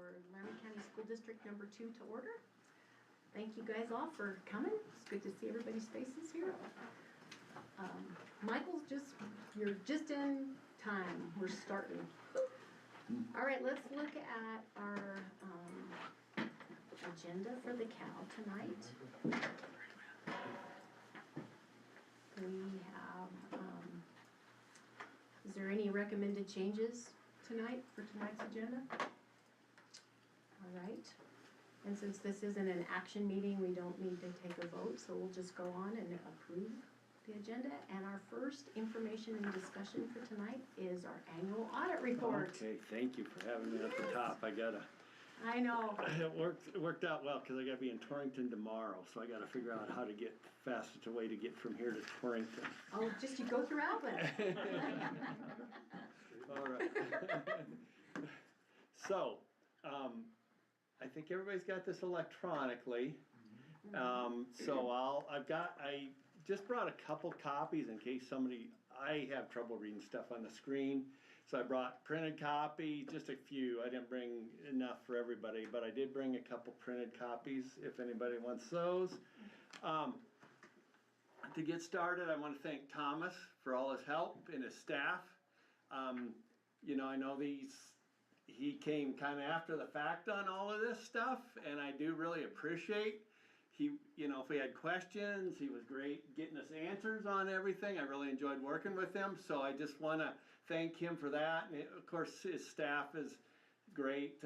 for Laramie County School District number 2 to order. Thank you guys all for coming. It's good to see everybody's faces here. You're just in time. We're starting. All right, let's look at our agenda for the CAL tonight. We have, is there any recommended changes tonight for tonight's agenda? All right. And since this isn't an action meeting, we don't need to take a vote, so we'll just go on and approve the agenda. And our first information and discussion for tonight is our annual audit report. Okay, thank you for having me at the top. I know. It worked out well because I got to be in Torrington tomorrow, so I got to figure out how to get fastest way to get from here to Torrington. Oh, just you go through Alvin. All right. So, I think everybody's got this electronically. I just brought a couple copies in case I have trouble reading stuff on the screen. So I brought printed copies, just a few. I didn't bring enough for everybody, but I did bring a couple printed copies if anybody wants those. To get started, I want to thank Thomas for all his help and his staff. I know he came kind of after the fact on all of this stuff, and I do really appreciate if we had questions, he was great getting us answers on everything. I really enjoyed working with him, so I just want to thank him for that. And of course, his staff is great.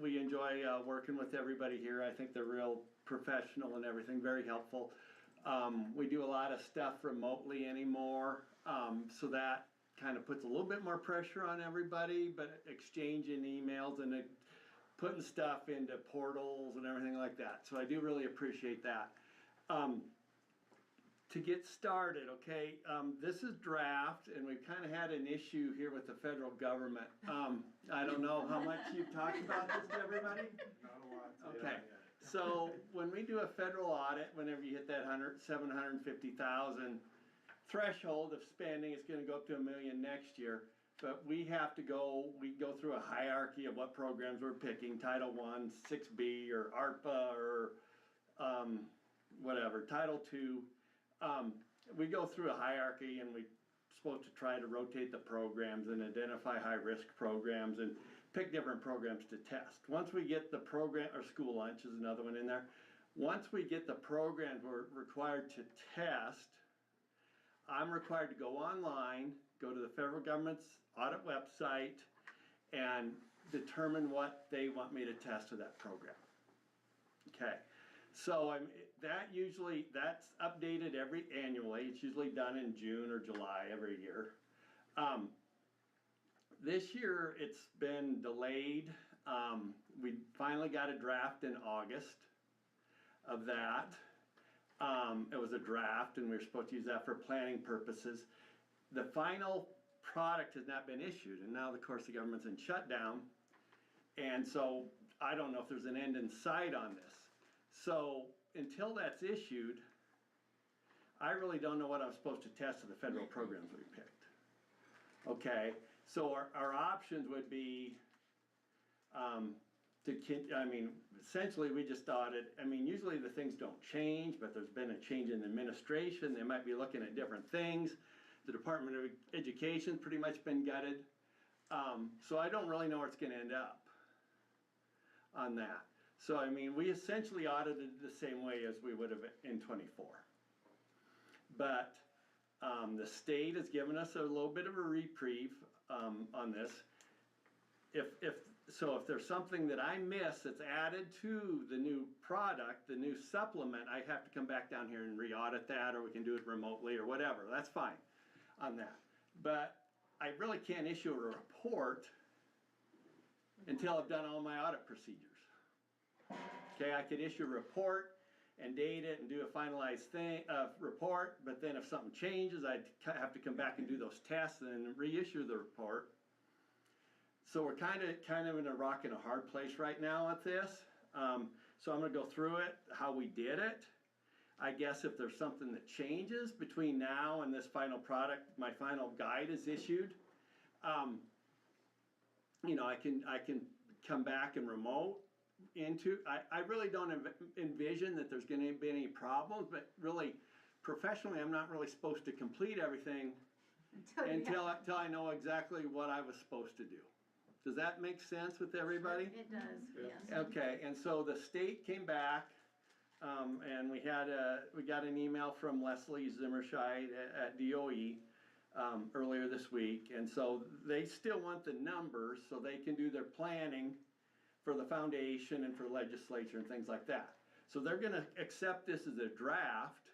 We enjoy working with everybody here. I think they're real professional and everything, very helpful. We do a lot of stuff remotely anymore, so that kind of puts a little bit more pressure on everybody, but exchanging emails and putting stuff into portals and everything like that. So I do really appreciate that. To get started, okay, this is draft, and we've kind of had an issue here with the federal government. I don't know how much you've talked about this to everybody? Not a lot. Okay. Yeah. So when we do a federal audit, whenever you hit that $750,000 threshold of spending, it's going to go up to $1 million next year. But we go through a hierarchy of what programs we're picking, Title I, 6B, or ARPA, or whatever, Title II. We go through a hierarchy, and we're supposed to try to rotate the programs and identify high-risk programs and pick different programs to test. Once we get the program, or school lunch is another one in there. Once we get the programs we're required to test, I'm required to go online, go to the federal government's audit website, and determine what they want me to test to that program. Okay, so that's updated annually. It's usually done in June or July every year. This year it's been delayed. We finally got a draft in August of that. It was a draft, and we were supposed to use that for planning purposes. The final product has not been issued, and now, of course, the government's in shutdown, and so I don't know if there's an end in sight on this. So until that's issued, I really don't know what I'm supposed to test to the federal programs we picked. Okay, so our options would be essentially we just audit. Usually the things don't change, but there's been a change in administration. They might be looking at different things. The Department of Education's pretty much been gutted. So I don't really know where it's going to end up on that. So we essentially audited the same way as we would have in 24. But the state has given us a little bit of a reprieve on this. If there's something that I miss that's added to the new product, the new supplement, I have to come back down here and re-audit that, or we can do it remotely or whatever. That's fine on that. But I really can't issue a report until I've done all my audit procedures. Okay, I could issue a report and date it and do a finalized report, but then if something changes, I'd have to come back and do those tests and then reissue the report. So we're kind of in a rock and a hard place right now with this. So I'm going to go through it, how we did it. I guess if there's something that changes between now and this final product, my final guide is issued, I can come back and remote into. I really don't envision that there's gonna be any problems, but really, professionally, I'm not really supposed to complete everything until I know exactly what I was supposed to do. Does that make sense with everybody? It does, yes. Okay, and so the state came back, and we got an email from Leslie Zimmerscheid at DOE earlier this week, and so they still want the numbers so they can do their planning for the foundation and for legislature and things like that. So they're gonna accept this as a draft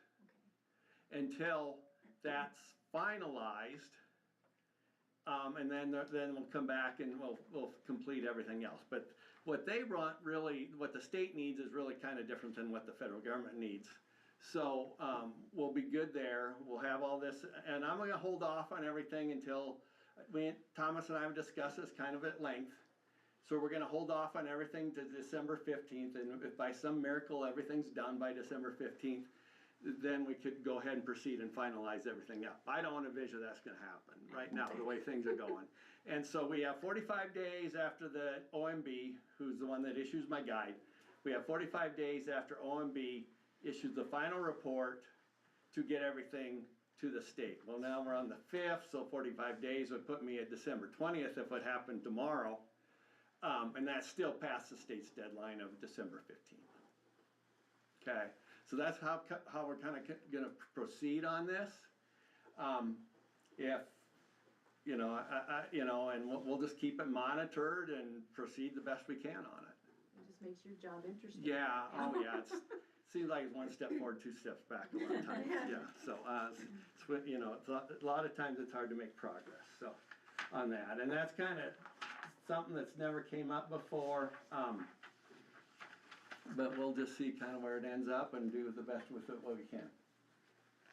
until that's finalized. And then we'll come back and we'll complete everything else. But what they want really, what the state needs is really kind of different than what the federal government needs. So we'll be good there. We'll have all this, and I'm gonna hold off on everything until Thomas and I have discussed this kind of at length. So we're gonna hold off on everything to December 15th, and if by some miracle everything's done by December 15th, then we could go ahead and proceed and finalize everything up. I don't envision that's gonna happen right now, the way things are going. And so we have 45 days after the OMB, who's the one that issues my guide, we have 45 days after OMB issues the final report to get everything to the state. Well, now we're on the 5th, so 45 days would put me at December 20th if it happened tomorrow. And that's still past the state's deadline of December 15th. Okay. So that's how we're kind of gonna proceed on this. If, you know, and we'll just keep it monitored and proceed the best we can on it. It just makes your job interesting. Yeah, oh yeah, seems like it's one step forward, 2 steps back a lot of times, yeah. So, you know, a lot of times it's hard to make progress, so, on that. And that's kind of something that's never came up before. But we'll just see kind of where it ends up and do the best with it what we can.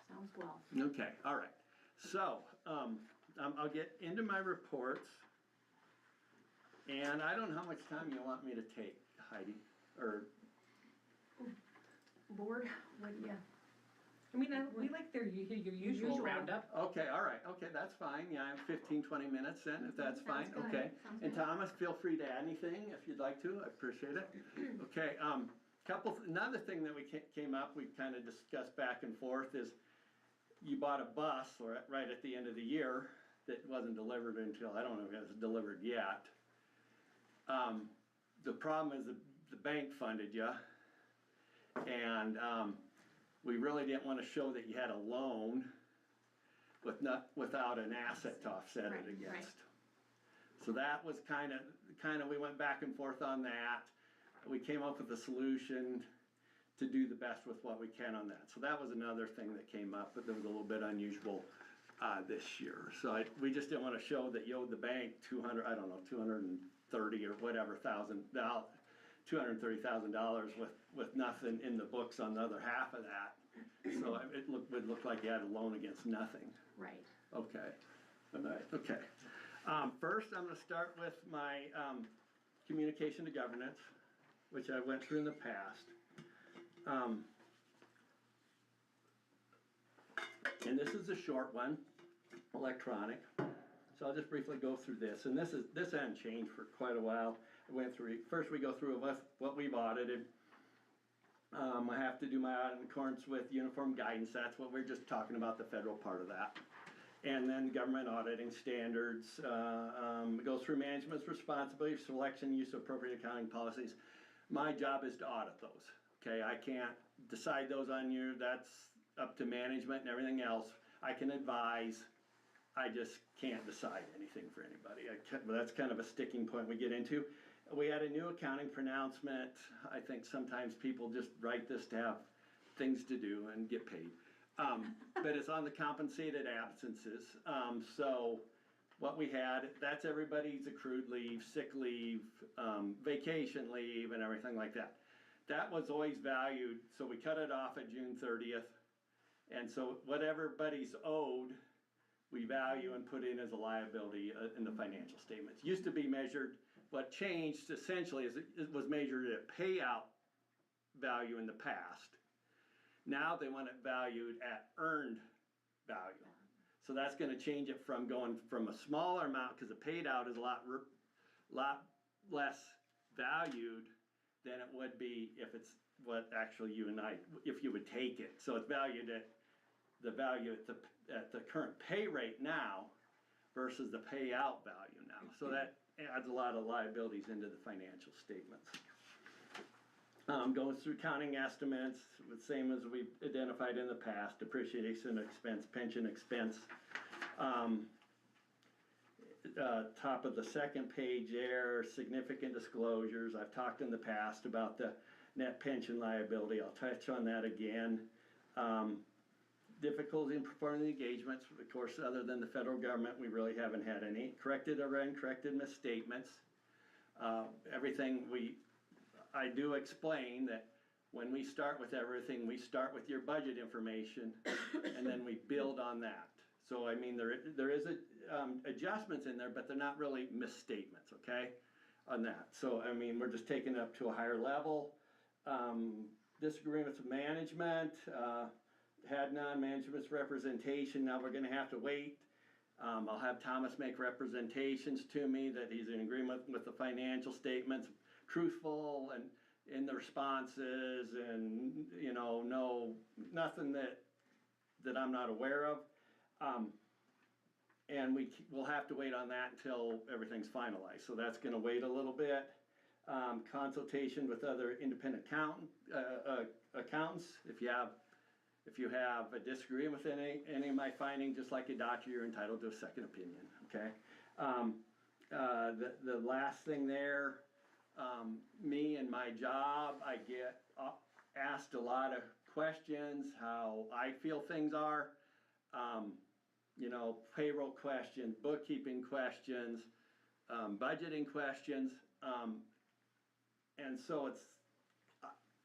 Sounds well. Okay, all right. So, I'll get into my reports. And I don't know how much time you want me to take, Heidi, or... Board, what do you? I mean, we like your usual roundup. Okay, all right, okay, that's fine. Yeah, I have 15, 20 minutes then, if that's fine. Sounds good. Okay. Sounds And good. Thomas, feel free to add anything if you'd like to. I appreciate it. Okay, another thing that we came up, we kind of discussed back and forth is you bought a bus right at the end of the year that wasn't delivered until, I don't know if it was delivered yet. The problem is the bank funded you, and we really didn't want to show that you had a loan without an asset to offset it against. Right. So that was kind of we went back and forth on that. We came up with a solution to do the best with what we can on that. So that was another thing that came up, but that was a little bit unusual this year. So we just didn't want to show that you owed the bank $230 or whatever $230,000 with nothing in the books on the other half of that. So it would look like you had a loan against nothing. Right. Okay. All right. Okay. First, I'm going to start with my communication to governance, which I went through in the past. And this is a short one, electronic. So I'll just briefly go through this. And this hasn't changed for quite a while. I went through, first we go through what we've audited. I have to do my audit in accordance with uniform guidance. That's what we're just talking about, the federal part of that. And then government auditing standards. It goes through management's responsibility, selection, use of appropriate accounting policies. My job is to audit those. Okay, I can't decide those on you. That's up to management and everything else. I can advise. I just can't decide anything for anybody. That's kind of a sticking point we get into. We had a new accounting pronouncement. I think sometimes people just write this to have things to do and get paid. But it's on the compensated absences. So what we had, that's everybody's accrued leave, sick leave, vacation leave, and everything like that. That was always valued, so we cut it off at June 30th. And so what everybody's owed, we value and put in as a liability in the financial statements. Used to be measured, what changed essentially is it was measured at payout value in the past. Now they want it valued at earned value. So that's going to change it from going from a smaller amount, because the paid out is a lot less valued than it would be if it's what actually you and I, if you would take it. So it's valued at the value at the current pay rate now versus the payout value now. So that adds a lot of liabilities into the financial statements. Goes through counting estimates, the same as we've identified in the past, depreciation expense, pension expense. Top of the second page there, significant disclosures. I've talked in the past about the net pension liability. I'll touch on that again. Difficulty in performing the engagements, of course, other than the federal government, we really haven't had any. Corrected or uncorrected misstatements. Everything I do explain that when we start with everything, we start with your budget information and then we build on that. So I mean, there is adjustments in there, but they're not really misstatements, okay, on that. So I mean, we're just taking it up to a higher level. Disagreements with management, had none, management's representation, now we're gonna have to wait. I'll have Thomas make representations to me that he's in agreement with the financial statements, truthful and in the responses, and you know, nothing that I'm not aware of. And we'll have to wait on that until everything's finalized, so that's gonna wait a little bit. Consultation with other independent accountants. If you have a disagreement with any of my findings, just like a doctor, you're entitled to a second opinion, okay? The last thing there, me and my job, I get asked a lot of questions, how I feel things are. You know, payroll questions, bookkeeping questions, budgeting questions. And so it's,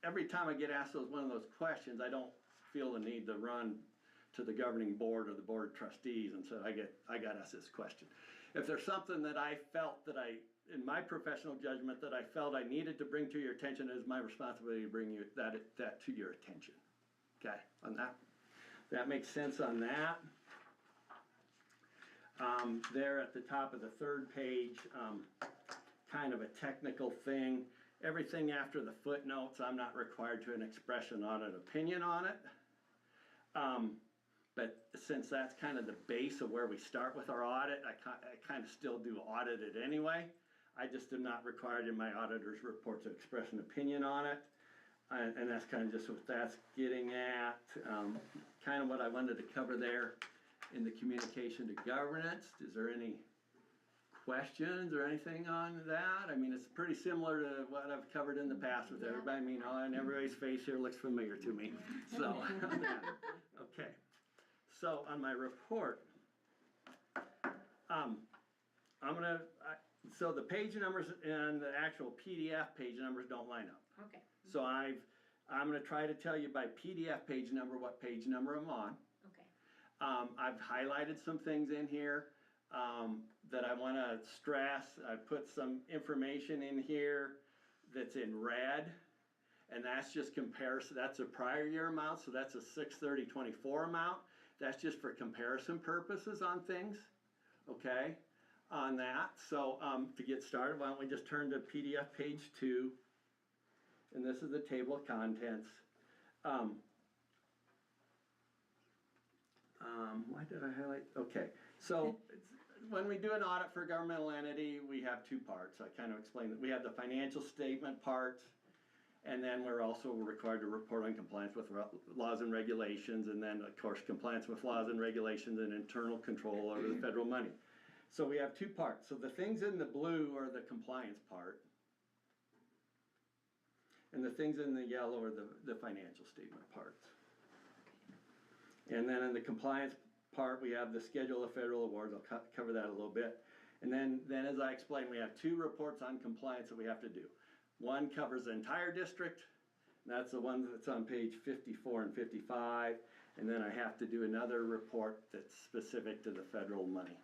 every time I get asked one of those questions, I don't feel the need to run to the governing board or the board of trustees and say, I got asked this question. If there's something that I felt that in my professional judgment, that I felt I needed to bring to your attention, it is my responsibility to bring that to your attention. Okay, on that? That makes sense on that. There at the top of the third page, kind of a technical thing. Everything after the footnotes, I'm not required to express an audit opinion on it. But since that's kind of the base of where we start with our audit, I kind of still do audit it anyway. I just am not required in my auditor's report to express an opinion on it. And that's kind of just what that's getting at. Kind of what I wanted to cover there in the communication to governance. Is there any questions or anything on that? I mean, it's pretty similar to what I've covered in the past with everybody. I mean, and everybody's face here looks familiar to me. So, okay. So on my report, so the page numbers and the actual PDF page numbers don't line up. Okay. So I'm gonna try to tell you by PDF page number what page number I'm on. Okay. I've highlighted some things in here that I want to stress. I put some information in here that's in red, and that's just comparison. That's a prior year amount, so that's a 6/30/24 amount. That's just for comparison purposes on things, okay, on that. So to get started, why don't we just turn to PDF page 2, and this is the table of contents. Why did I highlight? Okay, so when we do an audit for a governmental entity, we have two parts. I kind of explained that. We have the financial statement part, and then we're also required to report on compliance with laws and regulations, and then of course compliance with laws and regulations and internal control over the federal money. So we have two parts. So the things in the blue are the compliance part, and the things in the yellow are the financial statement parts. And then in the compliance part, we have the schedule of federal awards. I'll cover that a little bit. And then as I explained, we have two reports on compliance that we have to do. One covers the entire district, and that's the one that's on page 54 and 55. And then I have to do another report that's specific to the federal money.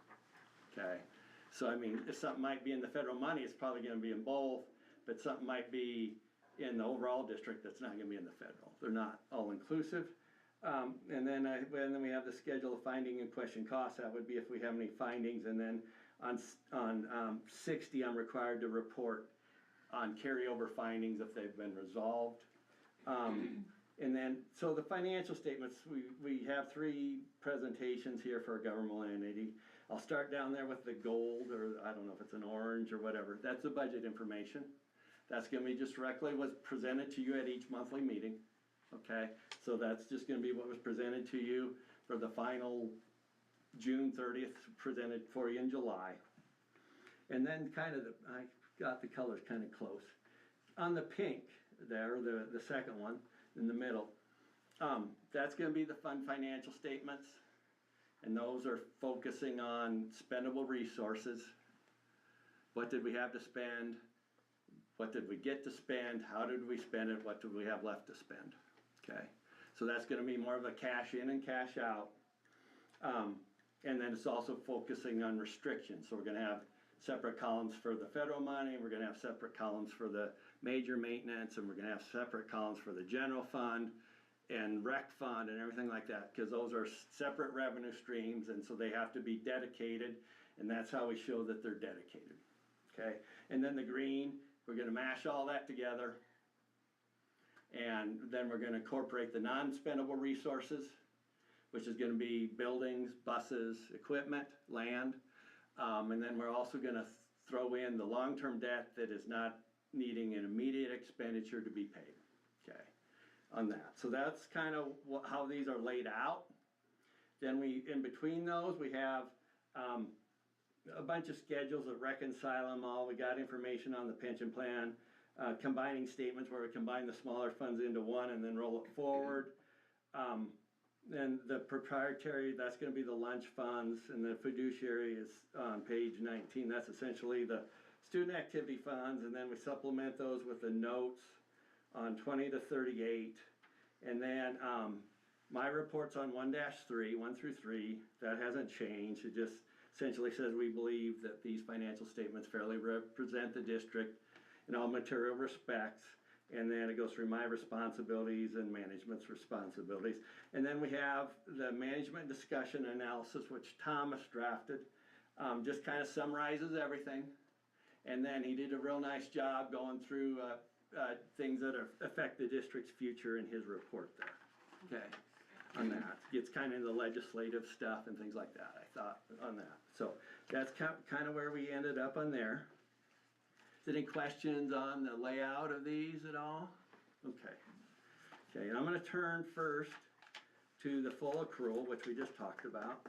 Okay, so I mean, if something might be in the federal money, it's probably going to be in both, but something might be in the overall district that's not going to be in the federal. They're not all inclusive. And then we have the schedule of finding and question costs. That would be if we have any findings. And then on 60, I'm required to report on carryover findings if they've been resolved. And then, so the financial statements, we have 3 presentations here for a governmental entity. I'll start down there with the gold, or I don't know if it's an orange or whatever. That's the budget information. That's gonna be just directly what's presented to you at each monthly meeting, okay? So that's just gonna be what was presented to you for the final June 30th, presented for you in July. And then I got the colors kind of close. On the pink there, the second one in the middle, that's gonna be the fund financial statements. And those are focusing on spendable resources. What did we have to spend? What did we get to spend? How did we spend it? What do we have left to spend? Okay, so that's gonna be more of a cash in and cash out. And then it's also focusing on restrictions. So we're gonna have separate columns for the federal money, we're gonna have separate columns for the major maintenance, and we're gonna have separate columns for the general fund and rec fund and everything like that, because those are separate revenue streams, and so they have to be dedicated, and that's how we show that they're dedicated. Okay, and then the green, we're gonna mash all that together, and then we're gonna incorporate the non-spendable resources, which is gonna be buildings, buses, equipment, land, and then we're also gonna throw in the long-term debt that is not needing an immediate expenditure to be paid, okay, on that. So that's kind of how these are laid out. Then in between those, we have a bunch of schedules that reconcile them all. We got information on the pension plan, combining statements where we combine the smaller funds into one and then roll it forward. Then the proprietary, that's gonna be the lunch funds, and the fiduciary is on page 19. That's essentially the student activity funds, and then we supplement those with the notes on 20 to 38. And then my report's on 1-3, 1 through 3, that hasn't changed. It just essentially says we believe that these financial statements fairly represent the district in all material respects. And then it goes through my responsibilities and management's responsibilities. And then we have the management discussion analysis, which Thomas drafted, just kind of summarizes everything. And then he did a real nice job going through things that affect the district's future in his report there, okay, on that. Gets kind of into legislative stuff and things like that, I thought, on that. So that's kind of where we ended up on there. Any questions on the layout of these at all? Okay. Okay, and I'm gonna turn first to the full accrual, which we just talked about.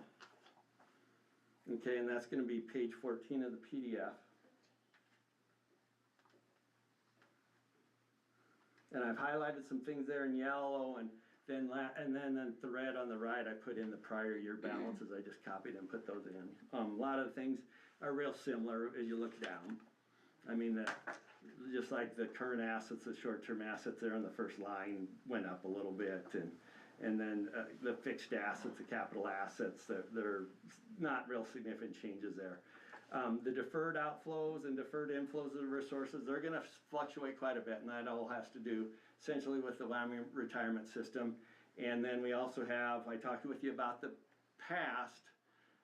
Okay, and that's gonna be page 14 of the PDF. And I've highlighted some things there in yellow, and then the red on the right, I put in the prior year balances. I just copied and put those in. A lot of the things are real similar as you look down. I mean, just like the current assets, the short-term assets there on the first line went up a little bit, and then the fixed assets, the capital assets, there are not real significant changes there. The deferred outflows and deferred inflows of the resources, they're gonna fluctuate quite a bit, and that all has to do essentially with the Laramie retirement system. And then we also have, I talked with you about the past,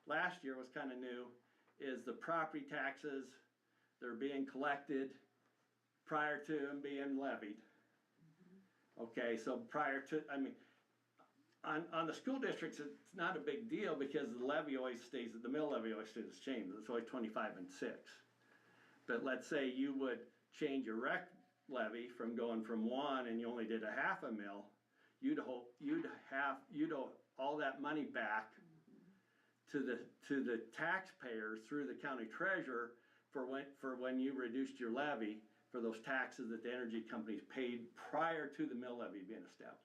last year was kind of new, is the property taxes. They're being collected prior to them being levied. Okay, so prior to, I mean, on the school districts, it's not a big deal because the levy always stays, the mill levy always stays the same. It's always 25 and 6. But let's say you would change your rec levy from going from 1 and you only did a half a mill, you'd owe all that money back to the taxpayers through the county treasurer for when you reduced your levy for those taxes that the energy companies paid prior to the mill levy being established.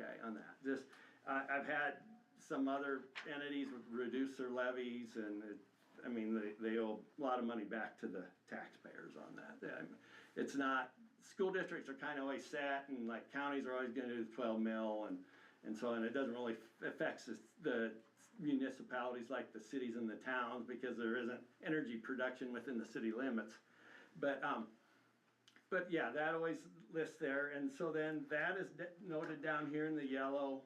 Okay, on that. Just, I've had some other entities reduce their levies, and I mean, they owe a lot of money back to the taxpayers on that. It's not, school districts are kind of always set, and like counties are always gonna do the 12 mil, and so on. It doesn't really affect the municipalities like the cities and the towns because there isn't energy production within the city limits. But yeah, that always lists there, and so then that is noted down here in the yellow.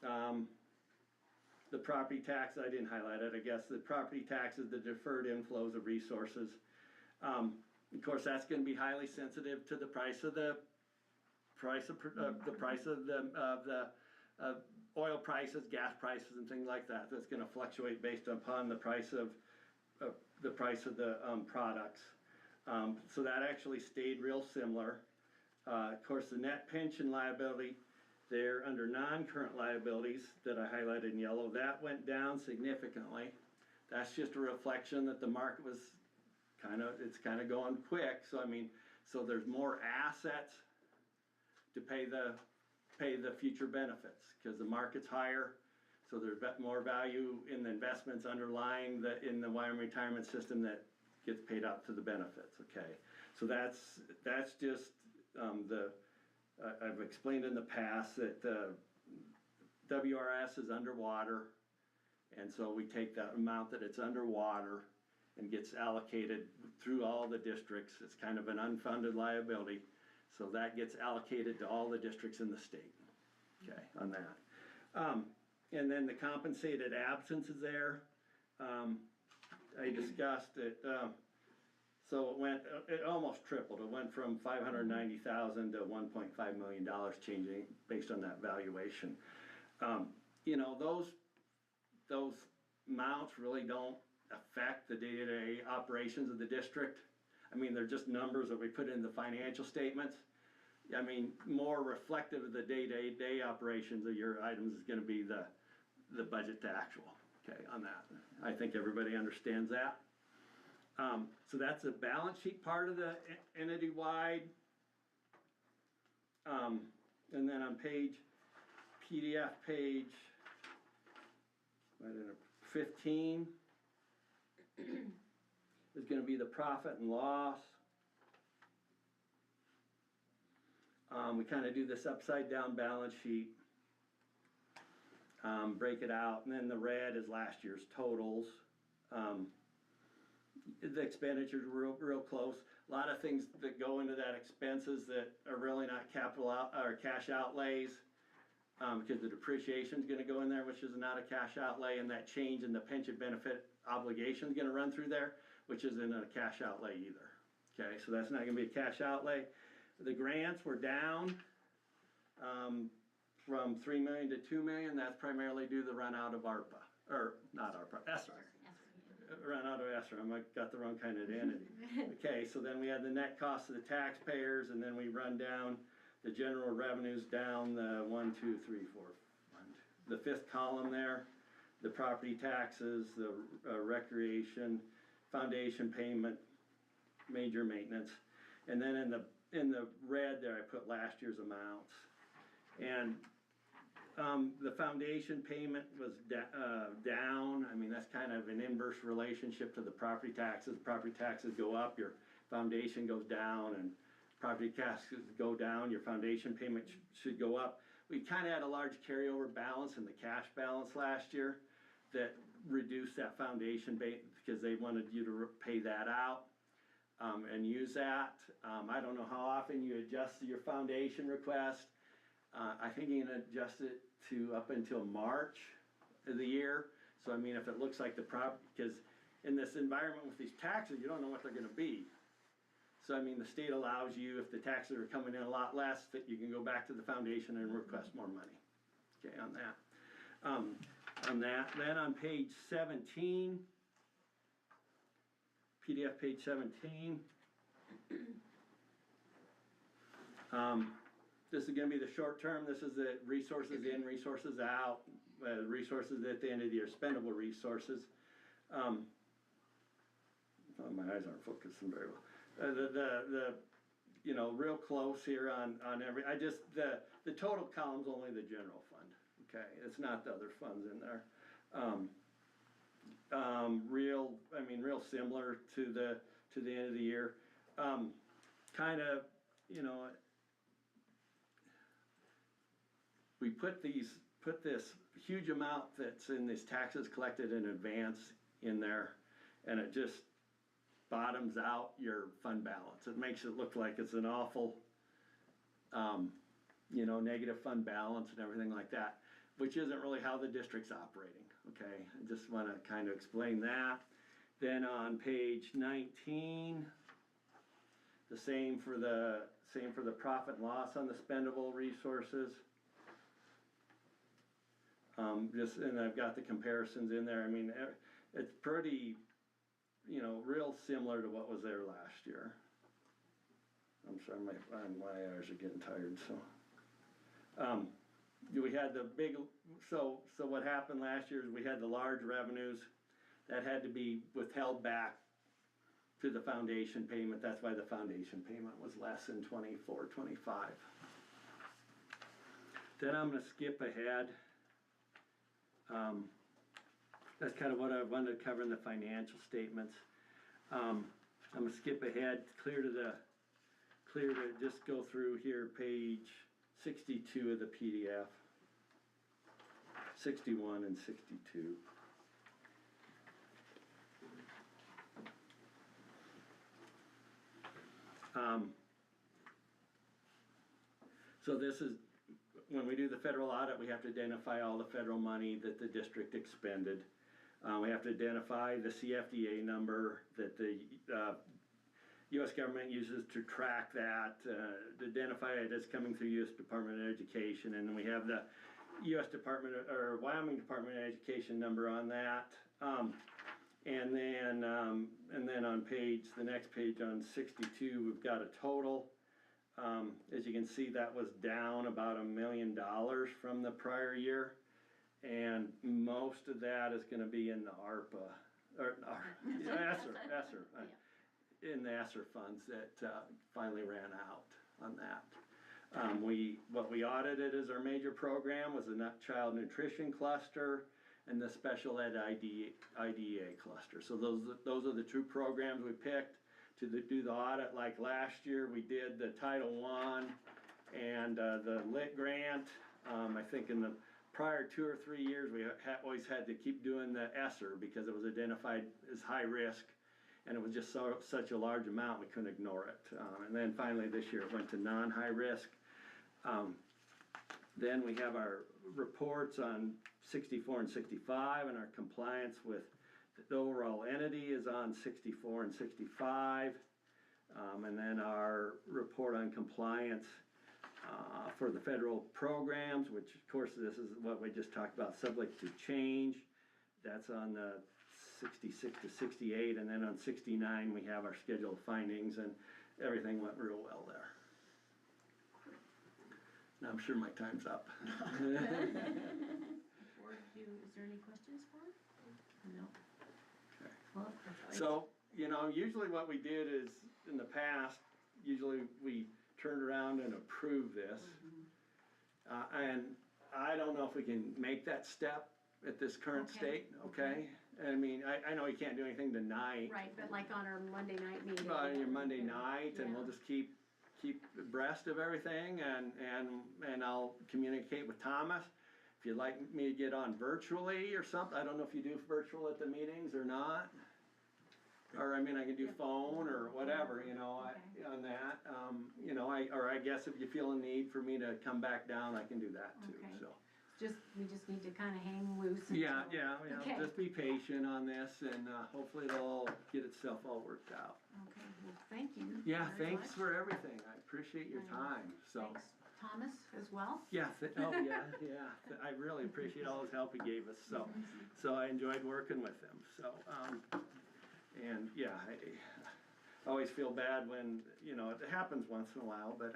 The property tax, I didn't highlight it, I guess. The property taxes, the deferred inflows of resources. Of course, that's gonna be highly sensitive to the price of the oil prices, gas prices, and things like that. That's gonna fluctuate based upon the price of the products. So that actually stayed real similar. Of course, the net pension liability, they're under non-current liabilities that I highlighted in yellow, that went down significantly. That's just a reflection that the market was it's kinda going quick, so I mean, so there's more assets to pay the future benefits, cause the market's higher, so there's more value in the investments underlying in the Wyoming retirement system that gets paid out to the benefits, okay? So that's just, I've explained in the past that WRS is underwater, and so we take that amount that it's underwater and gets allocated through all the districts. It's kind of an unfunded liability, so that gets allocated to all the districts in the state, okay, on that. And then the compensated absence is there. I discussed it, so it almost tripled. It went from $590,000 to $1.5 million changing based on that valuation. You know, those amounts really don't affect the day-to-day operations of the district. I mean, they're just numbers that we put in the financial statements. I mean, more reflective of the day-to-day operations of your items is gonna be the budget to actual, okay, on that. I think everybody understands that. So that's the balance sheet part of the entity-wide. And then on PDF page, 15, is gonna be the profit and loss. We kinda do this upside down balance sheet. Break it out, and then the red is last year's totals. The expenditures are real close. A lot of things that go into that expenses that are really not or cash outlays, because the depreciation is gonna go in there, which is not a cash outlay, and that change in the pension benefit obligation is gonna run through there, which isn't a cash outlay either. Okay, so that's not gonna be a cash outlay. The grants were down from 3 million to 2 million. That's primarily due to the run out of ARPA, or not ARPA, ESSER. Run out of ESSER, I got the wrong kind of entity. Okay, so then we had the net cost of the taxpayers, and then we run down the general revenues down the 1, 2, 3, 4, 1, 2, the fifth column there, the property taxes, the recreation, foundation payment, major maintenance, and then in the red there I put last year's amounts. And the foundation payment was down. I mean, that's kind of an inverse relationship to the property taxes. Property taxes go up, your foundation goes down, and property taxes go down, your foundation payment should go up. We kind of had a large carryover balance in the cash balance last year that reduced that foundation because they wanted you to pay that out and use that. I don't know how often you adjust your foundation request. I think you can adjust it to up until March of the year. So I mean, if it looks like the because in this environment with these taxes, you don't know what they're gonna be. So I mean, the state allows you, if the taxes are coming in a lot less, that you can go back to the foundation and request more money. Okay, on that. Then on page 17, PDF page 17, this is gonna be the short term. This is the resources in, resources out, resources at the end of the year, spendable resources. Oh, my eyes aren't focusing very well. You know, real close here on every, the total column's only the general fund, okay? It's not the other funds in there. Real similar to the end of the year. Kind of, you know, we put this huge amount that's in these taxes collected in advance in there, and it just bottoms out your fund balance. It makes it look like it's an awful, you know, negative fund balance and everything like that, which isn't really how the district's operating, okay? I just want to kind of explain that. Then on page 19, The same for the profit and loss on the spendable resources. And I've got the comparisons in there. I mean, it's pretty, real similar to what was there last year. I'm sorry, my eyes are getting tired, so. We had the big, so what happened last year is we had the large revenues that had to be withheld back to the foundation payment. That's why the foundation payment was less in 24, 25. Then I'm gonna skip ahead. That's kind of what I wanted to cover in the financial statements. I'm gonna skip ahead, clear to just go through here, page 62 of the PDF. 61 and 62. So this is, when we do the federal audit, we have to identify all the federal money that the district expended. We have to identify the CFDA number that the U.S. government uses to track that, to identify it as coming through U.S. Department of Education, and then we have the U.S. Wyoming Department of Education number on that. And then on the next page on 62, we've got a total. As you can see, that was down about $1 million from the prior year, and most of that is going to be in the ARPA, or ESSER, in the ESSER funds that finally ran out on that. What we audited as our major program was the child nutrition cluster and the special ed IDEA cluster. So those are the two programs we picked to do the audit. Like last year, we did the Title I and the LIT grant. I think in the prior 2 or 3 years, we always had to keep doing the ESSER because it was identified as high risk, and it was just such a large amount we couldn't ignore it. And then finally this year it went to non-high risk. Then we have our reports on 64 and 65, and our compliance with the overall entity is on 64 and 65. And then our report on compliance for the federal programs, which of course this is what we just talked about, subject to change. That's on the 66 to 68, and then on 69 we have our scheduled findings, and everything went real well there. Now I'm sure my time's up. Is there any questions for him? No. Okay. Well, So, usually what we did is, in the past, usually we turned around and approved this. And I don't know if we can make that step at this current state, okay? I mean, I know you can't do anything tonight. Right, but like on our Monday night meeting. On your Monday night, and Yeah. we'll just keep abreast of everything, and I'll communicate with Thomas. If you'd like me to get on virtually or something, I don't know if you do virtual at the meetings or not. Or I can do phone or whatever, on that. I guess if you feel a need for me to come back down, I can do that too, Okay. so. We just need to kind of hang loose until. Yeah, Okay. just be patient on this, and hopefully it'll all get itself all worked out. Okay, well, thank you. Yeah, very thanks much. for everything, I appreciate your time, so. Thanks, Thomas, as well. Yeah, I really appreciate all his help he gave us, so I enjoyed working with him, so, and yeah, I always feel bad when, it happens once in a while, but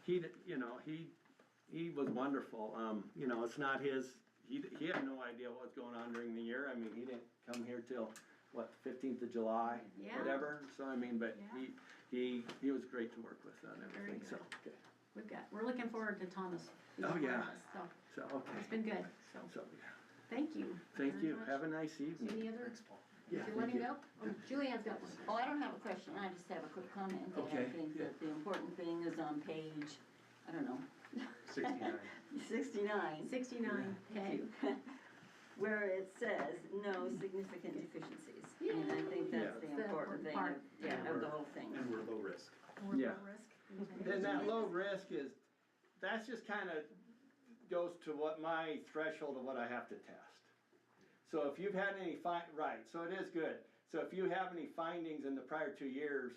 he was wonderful. It's not he had no idea what was going on during the year. He didn't come here till, 15th of July, Yeah. whatever, so but Yeah. he was great to work with on Very everything, so, good. okay. We're looking forward to Thomas. being Oh, part of yeah. this, So, So, okay. it's been good, so, So, thank you. thank very you, much. have a nice evening. Any other, Yeah, did you thank let him you. go? Oh, Julianne's got one. Oh, I don't have a question, I just have a quick comment. And Okay, I think yeah. that the important thing is on page, 69. 69. 69, okay. Where it says, no significant deficiencies. And I think that's the Yeah. important thing Part, of the whole thing. And we're low risk. Or Yeah. low risk. And that low risk that's just kind of goes to what my threshold of what I have to test. So if you've had any right, so it is good. So if you have any findings in the prior 2 years,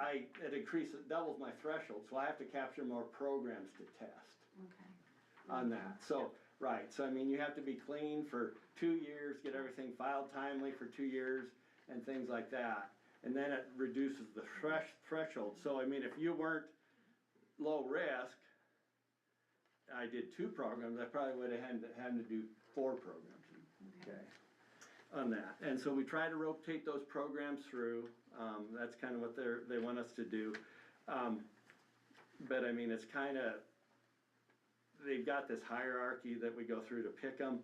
it increases, doubles my threshold, so I have to capture more programs to test Okay. on that. So, right, so I mean, you have to be clean for 2 years, get everything filed timely for 2 years and things like that. And then it reduces the threshold. So I mean, if you weren't low risk, I did 2 programs, I probably would have had to do 4 programs. Okay. On that. And so we try to rotate those programs through. That's kind of what they want us to do. But I mean, it's kind of, they've got this hierarchy that we go through to pick them.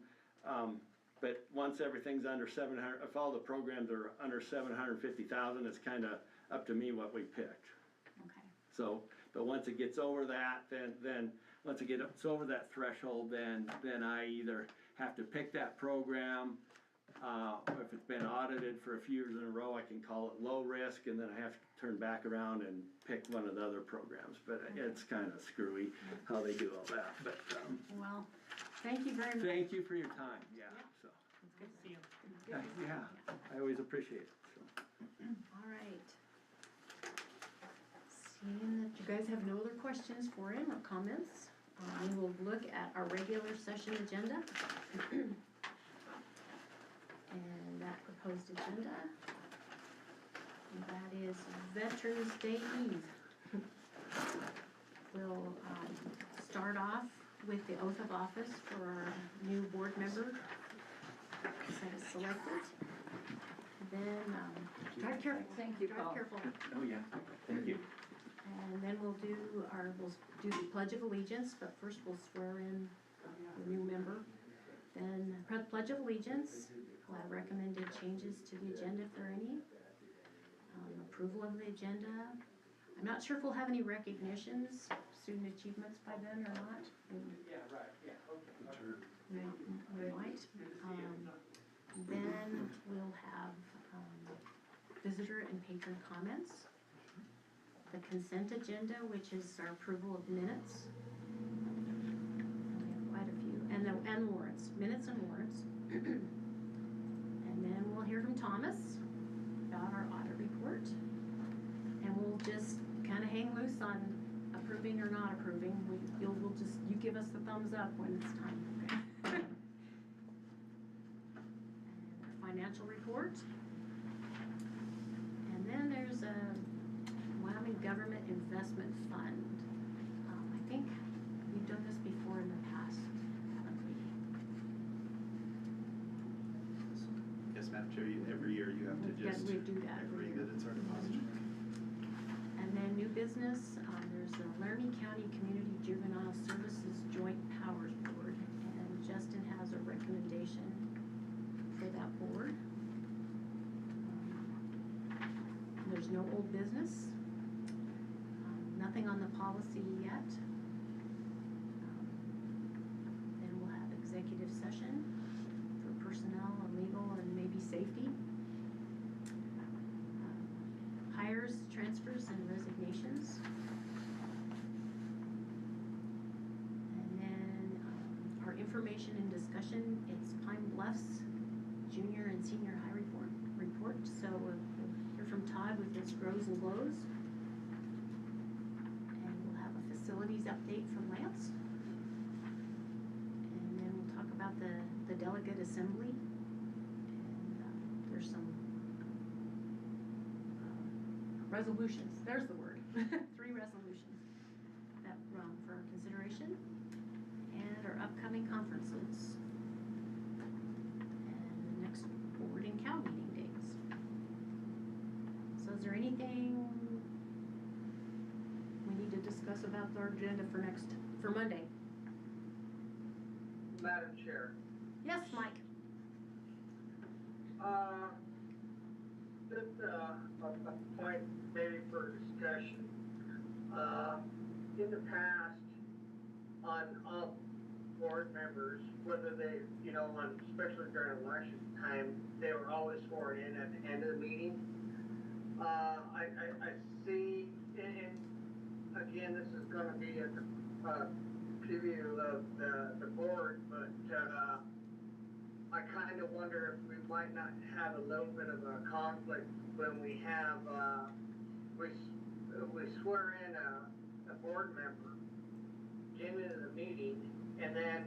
But once everything's under 700, if all the programs are under 750,000, it's kind of up to me what we picked. Okay. So, but once it gets over that, then once it gets over that threshold, then I either have to pick that program. If it's been audited for a few years in a row, I can call it low risk, and then I have to turn back around and pick one of the other programs. But it's kind of screwy how they do all that. But Well, thank you very much. thank you for your time. Yeah. So It's good to see you. yeah, I always appreciate it. So. All right. Seeing that you guys have no other questions for him or comments, we will look at our regular session agenda. And that proposed agenda, and that is Veterans Day Eve. We'll start off with the oath of office for our new board member, selected. Then, drive careful. Thank you, Paul. Drive careful. Oh yeah, thank you. And then we'll do the Pledge of Allegiance, but first we'll swear in the new member. Then Pledge of Allegiance, we'll have recommended changes to the agenda for any. Approval of the agenda. I'm not sure if we'll have any recognitions, student achievements by then or not. Yeah, right, yeah, okay. We might. Then we'll have visitor and patron comments. The consent agenda, which is our approval of minutes. We have quite a few. And warrants, minutes and warrants. And then we'll hear from Thomas about our audit report. And we'll just kind of hang loose on approving or not approving. You give us the thumbs up when it's time. And our financial report. And then there's a Wyoming Government Investment Fund. I think we've done this before in the past, haven't we? Yes, Madam Chair, every year you have to Yes, just we do that every agree year. that it's our depository. And then new business, there's the Laramie County Community Juvenile Services Joint Powers Board, and Justin has a recommendation for that board. There's no old business. Nothing on the policy yet. Then we'll have executive session for personnel and legal and maybe safety. Hires, transfers, and resignations. And then our information and discussion, it's Pine Bluffs junior and senior high report. So we'll hear from Todd with his grows and glows. And we'll have a facilities update from Lance. And then we'll talk about the delegate assembly. And there's some resolutions, there's the word. 3 resolutions that for our consideration. And our upcoming conferences. And the next board and cow meeting dates. So is there anything we need to discuss about our agenda for Monday? Madam Chair, Yes, Mike? just a point maybe for discussion. In the past, on all board members, whether they, especially during election time, they were always sworn in at the end of the meeting. I see, and again, this is gonna be a preview of the board, but I kind of wonder if we might not have a little bit of a conflict when we have, we we swear in a board member, get into the meeting, and then,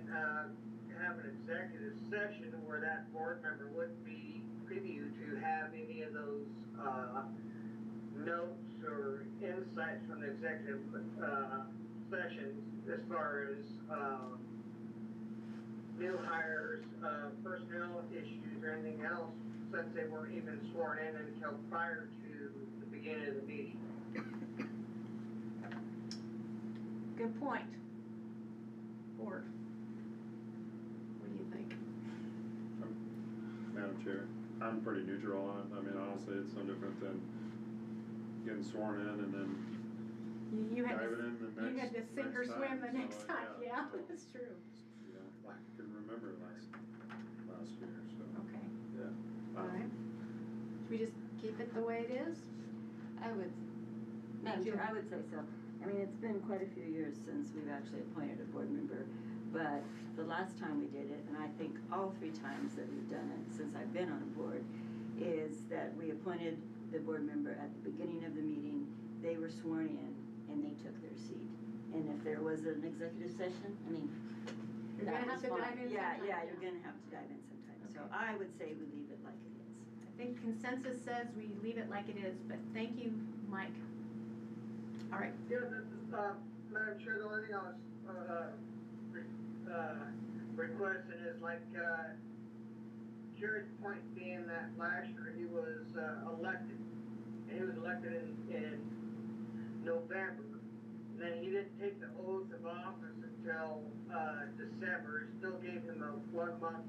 have an executive session where that board member would be privy to have any of those, notes or insights from the executive, sessions as far as, new hires, personnel issues or anything else, since they weren't even sworn in until prior to the beginning of the meeting. Good point. Board. What do you think? Madam Chair, I'm pretty neutral on it. I mean, honestly, it's no different than getting sworn in and then You had diving to, in the next. you had to sink or next swim the time. next So, time, yeah, so, that's true. you know, I can remember last year, so, Okay, yeah. all right. Should we just keep it the way it is? I would, Madam Chair, I would say so. I mean, it's been quite a few years since we've actually appointed a board member, but the last time we did it, and I think all 3 times that we've done it since I've been on a board, is that we appointed the board member at the beginning of the meeting, they were sworn in, and they took their seat. And if there was an executive session, I mean, You're that gonna have was to fine. dive in Yeah, sometime, yeah, you're gonna have to dive in sometime. So Okay. I would say we leave it like it is. I think consensus says we leave it like it is, but thank you, Mike. All right, Yeah, Madam Chair, the only thing I was, requesting is like, Jared's point being that last year he was, elected. And he was elected in November. And then he didn't take the oath of office until, December. It still gave him a 1-month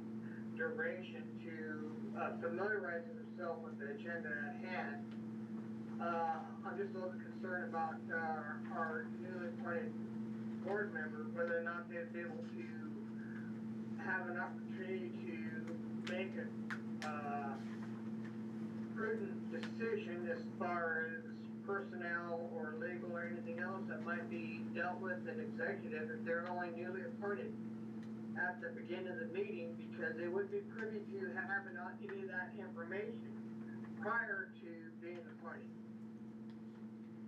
duration to, familiarize himself with the agenda at hand. I'm just a little concerned about our newly appointed board member, whether or not they'd be able to have an opportunity to make a prudent decision as far as personnel or legal or anything else that might be dealt with in executive if they're only newly appointed at the beginning of the meeting, because they would be privy to having any of that information prior to being appointed.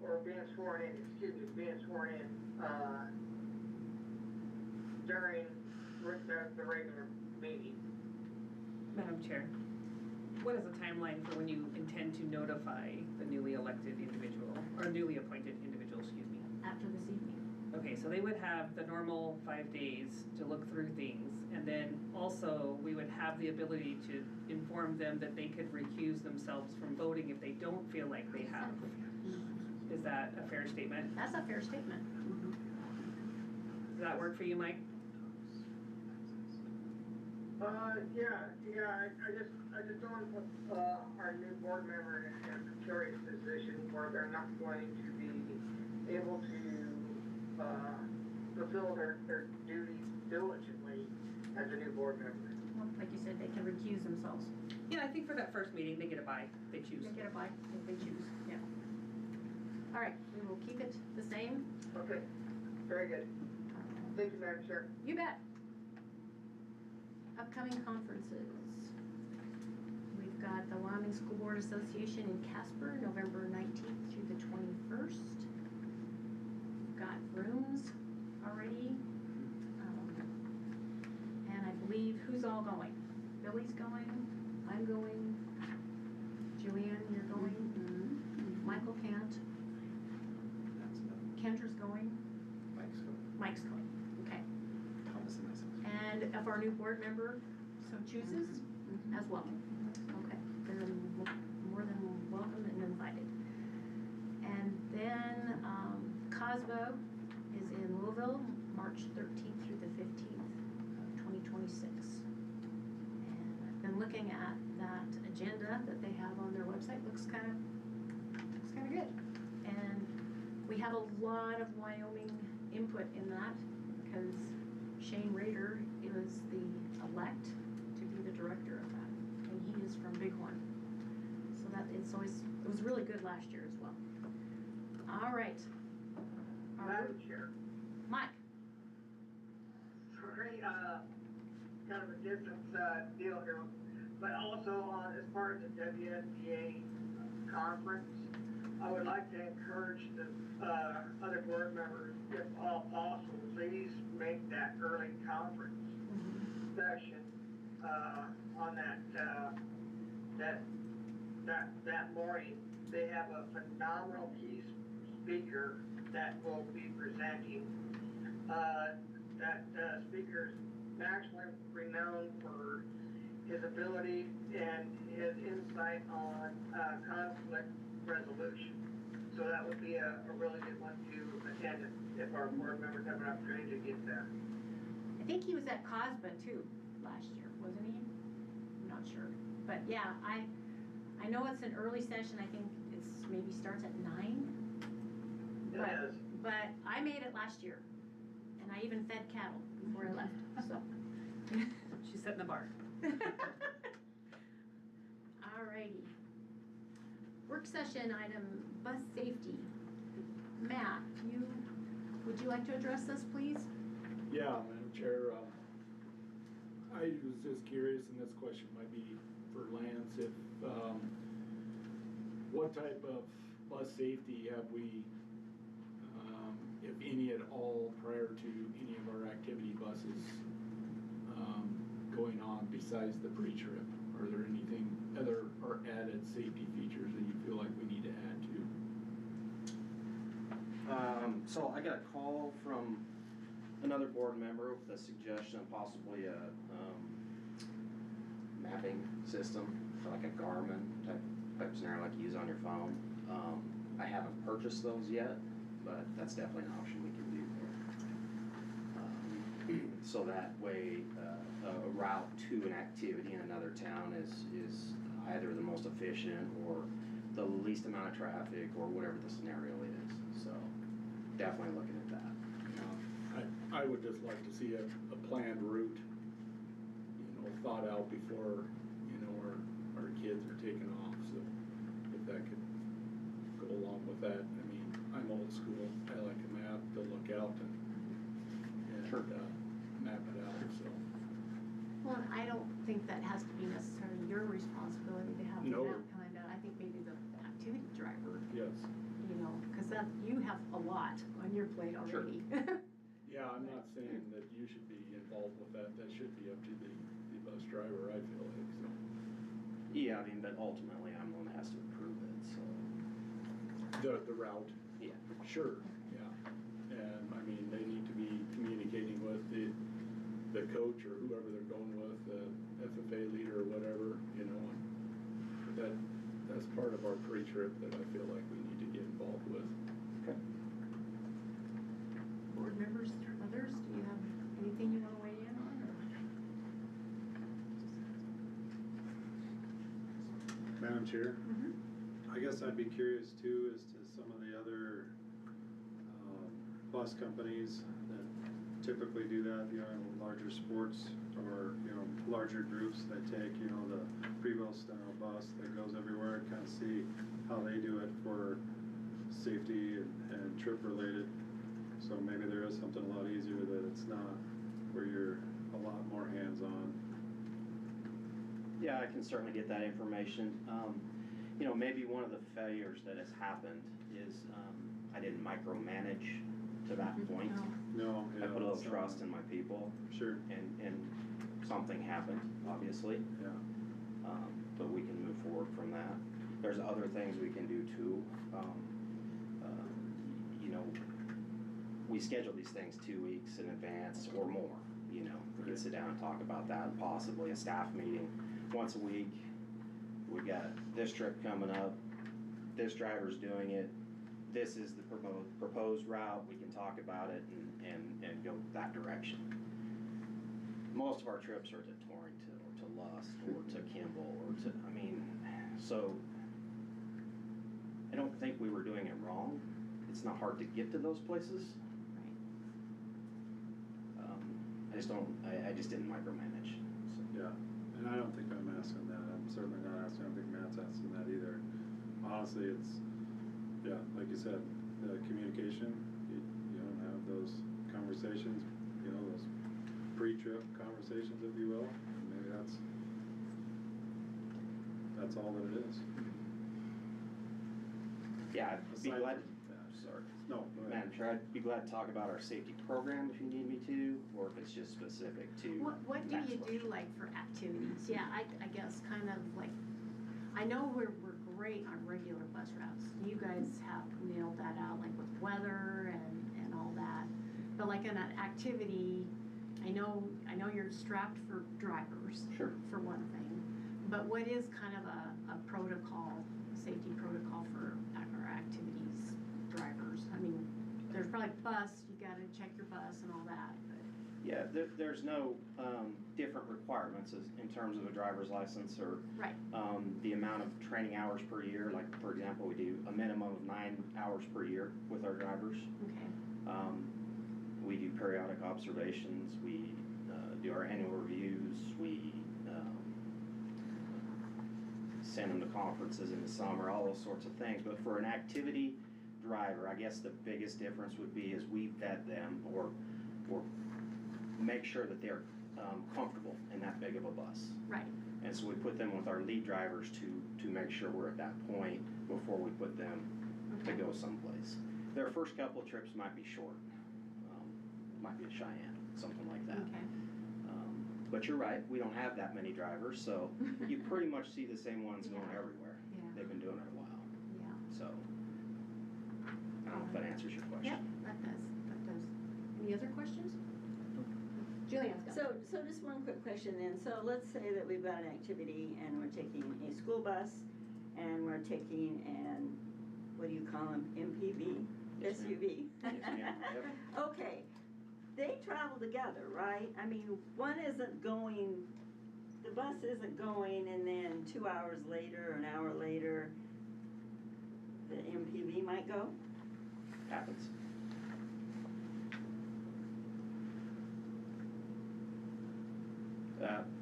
Or being sworn in, being sworn in, during the regular meeting. Madam Chair, what is the timeline for when you intend to notify the newly elected individual, or newly appointed individual, excuse me? after this evening. Okay, so they would have the normal 5 days to look through things, and then also we would have the ability to inform them that they could recuse themselves from voting if they don't feel like they have. Is that a fair statement? That's a fair statement. Does that work for you, Mike? I just don't want to put, our new board member in a precarious position where they're not going to be able to, fulfill their duties diligently as a new board member. Well, like you said, they can recuse themselves. Yeah, I think for that first meeting, they get a bye, they choose. They get a bite if they choose, yeah. All right, we will keep it the same. Okay, very good. Thank you, Madam Chair. You bet. Upcoming conferences. We've got the Wyoming School Board Association in Casper, November 19th through the 21st. We've got rooms already. And I believe, who's all going? Billy's going, I'm going, Joanne, you're going, Michael can't, Kendra's going, Mike's going, okay. Thomas and myself. And if our new board member so chooses, as well. Okay, they're more than welcome and invited. And then, COSBO is in Louisville, March 13th through the 15th, 2026. And I've been looking at that agenda that they have on their website, looks kind of good. And we have a lot of Wyoming input in that, because Shane Rader is the elect to be the director of that, and he is from Bighorn. So that it's always, it was really good last year as well. All right. Madam Chair. Mike. Sorry, kind of a different, deal here, but also as part of the WSBA conference, I would like to encourage the, other board members, if all possible, please make that early conference session, on that morning. They have a phenomenal key speaker that will be presenting. That speaker is nationally renowned for his ability and his insight on conflict resolution. So that would be a really good one to attend if our board members have an opportunity to get there. I think he was at COSBA too last year, wasn't he? I'm not sure, but yeah, I know it's an early session. I think it's maybe starts at 9. It is. But I made it last year, and I even fed cattle before I left. So She's setting the bar. Alrighty. Work session item, bus safety. Matt, would you like to address this, please? Yeah, Madam Chair, I was just curious, and this question might be for Lance, if, what type of bus safety have we, if any at all, prior to any of our activity buses, going on besides the pre-trip? Are there anything other or added safety features that you feel like we need to add to? So I got a call from another board member with a suggestion of possibly a mapping system, so like a Garmin type scenario like you use on your phone. I haven't purchased those yet, but that's definitely an option we can do there. So that way, a route to an activity in another town is either the most efficient or the least amount of traffic or whatever the scenario is. So definitely looking at that. I would just like to see a planned route, thought out before, our kids are taking off. So if that could go along with that. I mean, I'm old school. I like a map to look out and Sure. Map it out. So. Well, I don't think that has to be necessarily your responsibility to have No. that planned out. I think maybe the activity driver, Yes. because you have a lot on your plate Sure. already. Yeah, I'm not saying that you should be involved with that. That should be up to the bus driver, I feel like, so. Yeah, I mean, but ultimately I'm the one that has to approve it, so. The route. Yeah. Sure, yeah. And, I mean, they need to be communicating with the coach or whoever they're going with, the FFA leader or whatever, and that's part of our pre-trip that I feel like we need to get involved with. Okay. Board members, others, do you have anything you want to weigh in on? Madam Chair, I guess I'd be curious too as to some of the other bus companies that typically do that, larger sports or, larger groups that take, the Prevost style bus that goes everywhere, and kind of see how they do it for safety and trip related. So maybe there is something a lot easier that it's not, where you're a lot more hands-on. Yeah, I can certainly get that information. Maybe one of the failures that has happened is I didn't micromanage to that point. No, yeah. I put a little trust in my people. Sure. And something happened, obviously. Yeah. But we can move forward from that. There's other things we can do too. We schedule these things 2 weeks in advance or more. We can sit down and talk about that, and possibly a staff meeting once a week. We got this trip coming up. This driver's doing it. This is the proposed route. We can talk about it and go that direction. Most of our trips are to Torrington or to Lusk or to Kimball or to, so I don't think we were doing it wrong. It's not hard to get to those places. I just didn't micromanage. So. Yeah, and I don't think I'm asking that. I'm certainly not asking. I don't think Matt's asking that either. Honestly, it's, like you said, the communication. You don't have those conversations, those pre-trip conversations, if you will. And maybe that's all that it is. Yeah, I'd be Aside glad, from that. sorry. No, go ahead. Madam Chair, I'd be glad to talk about our safety program if you need me to, or if it's just specific to. What do Matt's you do question. like for activities? Yeah, I guess kind of like, I know we're great on regular bus routes. You guys have nailed that out, like with weather and all that. But like in an activity, I know you're strapped for drivers. Sure. For one thing. But what is kind of a protocol, safety protocol for our activities drivers? I mean, there's probably bus, you gotta check your bus and all that, but. Yeah, there's no different requirements in terms of a driver's license or Right. the amount of training hours per year. Like, for example, we do a minimum of 9 hours per year with our drivers. Okay. We do periodic observations, we do our annual reviews, we send them to conferences in the summer, all those sorts of things. But for an activity driver, I guess the biggest difference would be is we vet them or make sure that they're comfortable in that big of a bus. Right. And so we put them with our lead drivers to make sure we're at that point before we put them to go someplace. Their first couple of trips might be short, might be to Cheyenne, something like that. Okay. But you're right, we don't have that many drivers, so you pretty much see the same ones going Yeah. everywhere. Yeah. They've been doing it a while, Yeah. so I don't know if that answers your question. Yep, that does. Any other questions? Julianne's got it. So just one quick question then. So let's say that we've got an activity and we're taking a school bus and we're taking an, what do you call them, MPV? Yes, ma'am. SUV? Yes, ma'am. Yep. Okay, they travel together, right? I mean, one isn't going, the bus isn't going and then 2 hours later or an hour later, the MPV might go? Happens.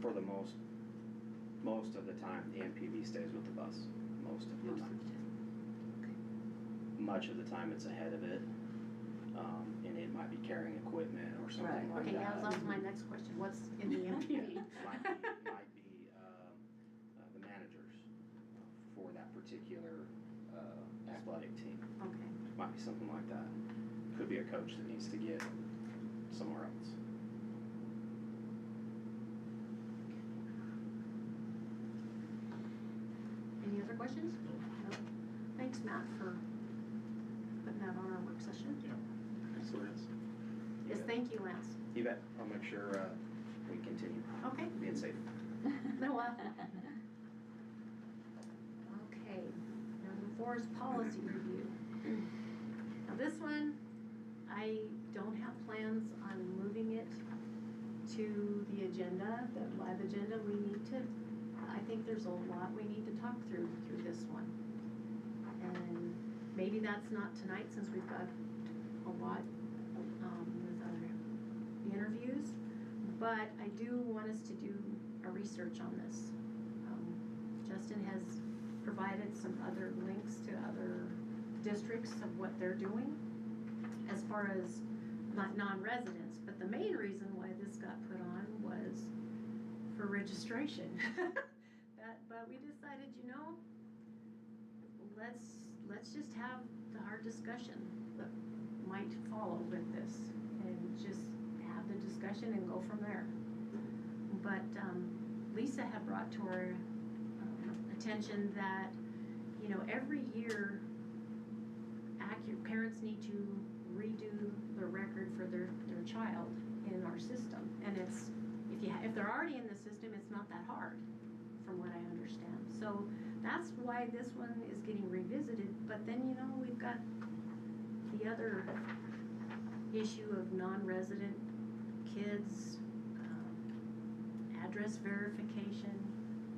For the most of the time, the MPV stays with the bus, most of the time. Much of the time it's ahead of it, and it might be carrying equipment or something Right. like Okay, yeah, that. that was my next question. What's in the MPV? Yeah, might be the managers for that particular athletic team. Okay. Might be something like that. Could be a coach that needs to get somewhere else. Any other questions? No. Thanks, Matt, for putting that on our work session. Thanks, Lance. Yes, thank you, Lance. You bet. I'll make sure we continue Okay. being safe. No, okay, number 4 is policy review. Now this one, I don't have plans on moving it to the agenda, the live agenda. I think there's a lot we need to talk through this one. And maybe that's not tonight since we've got a lot with other interviews. But I do want us to do a research on this. Justin has provided some other links to other districts of what they're doing as far as not non-residents, but the main reason why this got put on was for registration. But we decided, let's just have the hard discussion that might follow with this and just have the discussion and go from there. But Lisa had brought to our attention that, every year parents need to redo the record for their child in our system. And it's, if they're already in the system, it's not that hard, from what I understand. So that's why this one is getting revisited. But then, we've got the other issue of non-resident kids, address verification,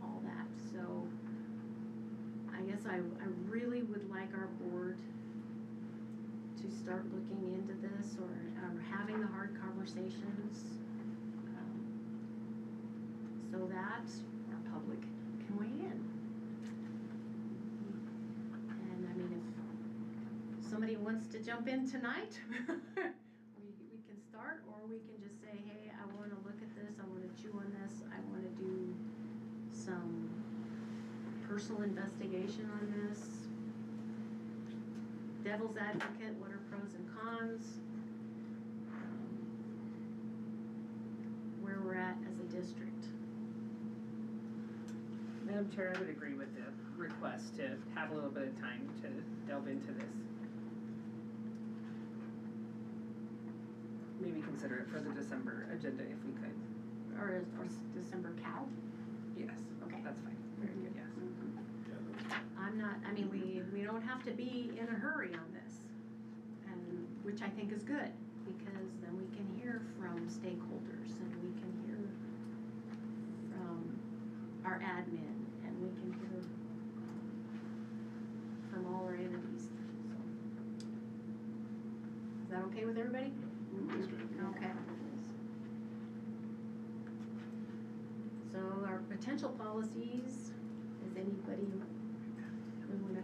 all that. So I guess I really would like our board to start looking into this or having the hard conversations so that our public can weigh in. And I mean, if somebody wants to jump in tonight, we can start, or we can just say, hey, I want to look at this, I want to chew on this, I want to do some personal investigation on this. devil's advocate, what are pros and cons? Where we're at as a district. Madam Chair, I would agree with the request to have a little bit of time to delve into this. Maybe consider it for the December agenda if we could. Or December cow? Yes. Okay. That's fine. Very good. Yes. I mean, we don't have to be in a hurry on this, and, which I think is good, because then we can hear from stakeholders, and we can hear from our admin, and we can hear from all our entities, so. Is that okay with everybody? Okay. So our potential policies, is anybody, we wanna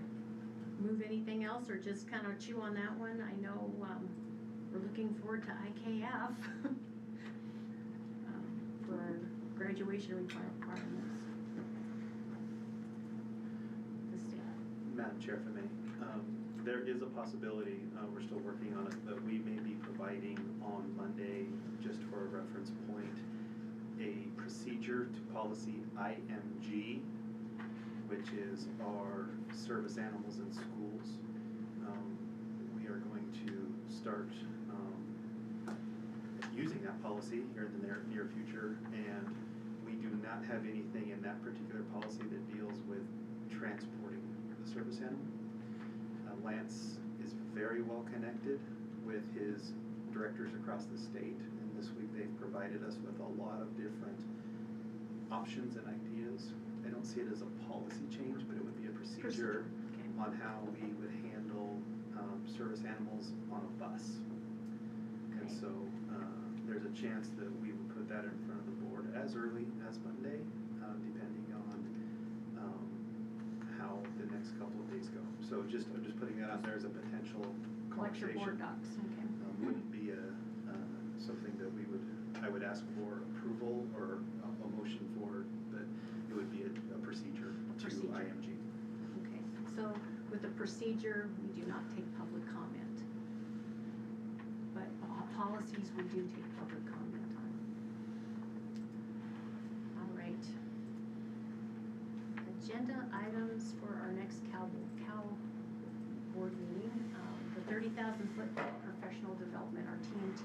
move anything else or just kind of chew on that one? I know, we're looking forward to IKF for our graduation requirements. The state. Madam Chair, if I may, there is a possibility, we're still working on it, but we may be providing on Monday, just for a reference point, a procedure to policy IMG, which is our service animals in schools. We are going to start using that policy here in the near future, and we do not have anything in that particular policy that deals with transporting the service animal. Lance is very well connected with his directors across the state, and this week they've provided us with a lot of different options and ideas. I don't see it as a policy change, but it would be a procedure Okay. on how we would handle service animals on a bus. And Okay. so there's a chance that we would put that in front of the board as early as Monday, depending on how the next couple of days go. So I'm just putting that out there as a potential Like your conversation. board docs, okay. Wouldn't be something that I would ask for approval or a motion for, but it would be a procedure to Procedure. IMG. Okay, so with the procedure, we do not take public comment. But policies, we do take public comment on. All right. Agenda items for our next cow board meeting. The 30,000-foot professional development, our TNTP.